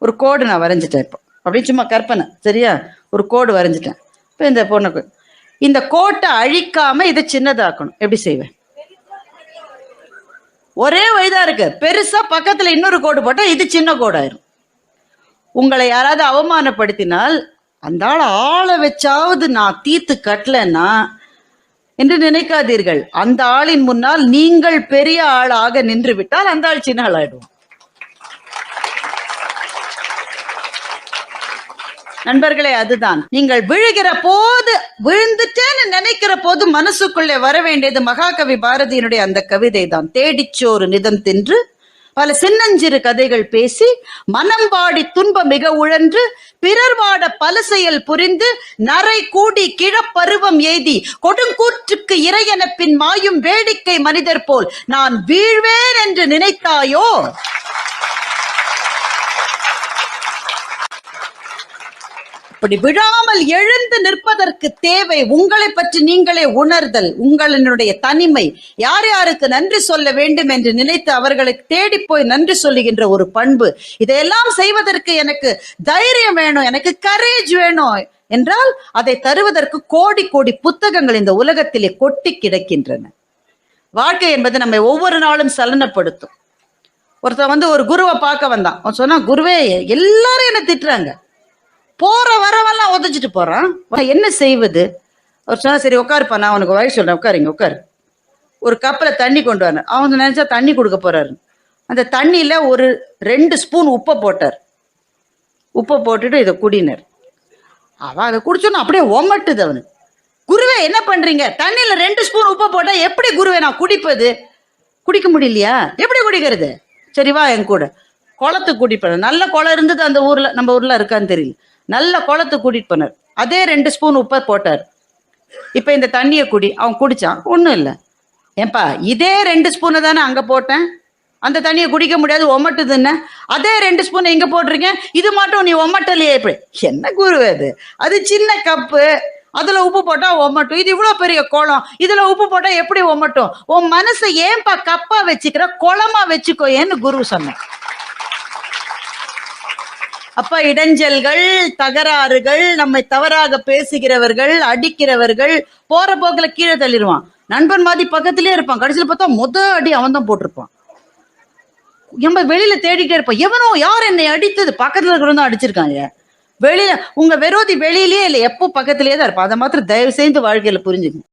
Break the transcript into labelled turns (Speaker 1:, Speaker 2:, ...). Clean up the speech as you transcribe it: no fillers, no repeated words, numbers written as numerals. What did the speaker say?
Speaker 1: ஒரு கோடு நான் வரைஞ்சிட்டேன். இப்போ அப்படின்னு சும்மா கற்பனை, சரியா? ஒரு கோடு வரைஞ்சிட்டேன். இப்போ இந்த பொண்ணுக்கு இந்த கோட்டை அழிக்காம இதை சின்னதாக்கணும். எப்படி செய்வேன்? ஒரே வயதா இருக்கு, பெருசா பக்கத்துல இன்னொரு கோடு போட்டா இது சின்ன கோடாயிரும். உங்களை யாராவது அவமானப்படுத்தினால் அந்த ஆளை வச்சாவது நான் தீர்த்து கட்டலன்னா என்று நினைக்காதீர்கள். அந்த ஆளின் முன்னால் நீங்கள் பெரிய ஆளாக நின்று விட்டால் அந்த ஆள் சின்ன ஆளாயிடுவோம். நண்பர்களே, அதுதான் நீங்கள் விழுகிற போது, விழுந்துட்டேன்னு நினைக்கிற போது மனசுக்குள்ளே வர வேண்டியது மகாகவி பாரதியினுடைய அந்த கவிதை தான். தேடிச்சோறு நிதம் தின்று பல சின்னஞ்சிறு கதைகள் பேசி மனம் வாடி துன்ப மிக உழன்று பிறர் வாட பல செயல் புரிந்து நரை கூடி கிழப்பருவம் எய்தி கொடுங்கூற்றுக்கு இறையென பின் மாயும் வேடிக்கை மனிதர் போல் நான் வீழ்வேன் என்று நினைத்தாயோ? அப்படி விழாமல் எழுந்து நிற்பதற்கு தேவை உங்களை பற்றி நீங்களே உணர்தல், உங்களுடைய தனிமை. யார் யாருக்கு நன்றி சொல்ல வேண்டும் என்று நினைத்து அவர்களுக்கு தேடி போய் நன்றி சொல்லுகின்ற ஒரு பண்பு. இதையெல்லாம் செய்வதற்கு எனக்கு தைரியம் வேணும், எனக்கு கரேஜ் வேணும் என்றால் அதை தருவதற்கு கோடி கோடி புத்தகங்கள் இந்த உலகத்திலே கொட்டி கிடக்கின்றன. வாழ்க்கை என்பது நம்மை ஒவ்வொரு நாளும் சலனப்படுத்தும். ஒருத்தன் ஒரு குருவை பார்க்க வந்தான். அவன் சொன்னா, குருவே எல்லாரும் என்ன திட்டுறாங்க, போற வரவெல்லாம் உதச்சிட்டு போறான், என்ன செய்வது? அவர் சொன்னா, சரி உட்காருப்பா, நான் உனக்கு வழி சொல்றேன், உட்காருங்க உட்காரு. ஒரு கப்பில் தண்ணி கொண்டு வர. அவங்க நினைச்சா தண்ணி கொடுக்க போறாரு. அந்த தண்ணியில ஒரு 2 ஸ்பூன் உப்பை போட்டார். உப்பை போட்டுட்டு இதை குடினர். அவன் அதை குடிச்சோன்னா அப்படியே ஒமட்டுது அவனுக்கு. குருவே என்ன பண்றீங்க? தண்ணியில 2 ஸ்பூன் உப்பை போட்டா எப்படி குருவே நான் குடிப்பது? குடிக்க முடியலையா? எப்படி குடிக்கிறது? சரி வா என் கூட. குளத்துக்கு கூட்டிட்டு போனார். நல்ல குளம் இருந்தது அந்த ஊர்ல, நம்ம ஊர்ல இருக்கான்னு தெரியல. நல்ல குளத்துக்கு கூட்டிட்டு போனார். அதே 2 ஸ்பூன் உப்பை போட்டார். இப்ப இந்த தண்ணியை குடி. அவன் குடிச்சான், ஒண்ணும் இல்லை. ஏன்பா, இதே 2 ஸ்பூனை தானே அங்க போட்டேன், அந்த தண்ணியை குடிக்க முடியாது, ஒமட்டுதுன்னு. அதே 2 ஸ்பூன் எங்க போட்டிருக்கேன், இது மட்டும் நீ ஒமட்டலையே? இப்படி என்ன குருவே அது? அது சின்ன கப்பு, அதுல உப்பு போட்டா ஒமட்டும். இது இவ்வளவு பெரிய குளம், இதுல உப்பு போட்டா எப்படி ஒமட்டும்? உன் மனசை ஏன்பா கப்பா வச்சுக்கிற, குளமா வச்சுக்கோ ஏன்னு குரு சொன்னேன். அப்ப இடைஞ்சல்கள், தகராறுகள், நம்மை தவறாக பேசுகிறவர்கள், அடிக்கிறவர்கள் போற போக்குல கீழே தள்ளிடுவான். நண்பன் மாதிரி பக்கத்திலே இருப்பான், கடைசியில் பார்த்தா அடி அவன் தான் போட்டிருப்பான். நம்ம வெளியில தேடிட்டே இருப்பான், எவனோ யார் என்னை அடித்தது, பக்கத்துல இருக்கிறவன் தான் அடிச்சிருக்காங்க. வெளியில உங்க விரோதி வெளியிலேயே இல்லை, எப்போ பக்கத்திலேயே தான் இருப்பான். அதை மாத்திரம் தயவு செய்து வாழ்க்கையில புரிஞ்சுக்கணும்.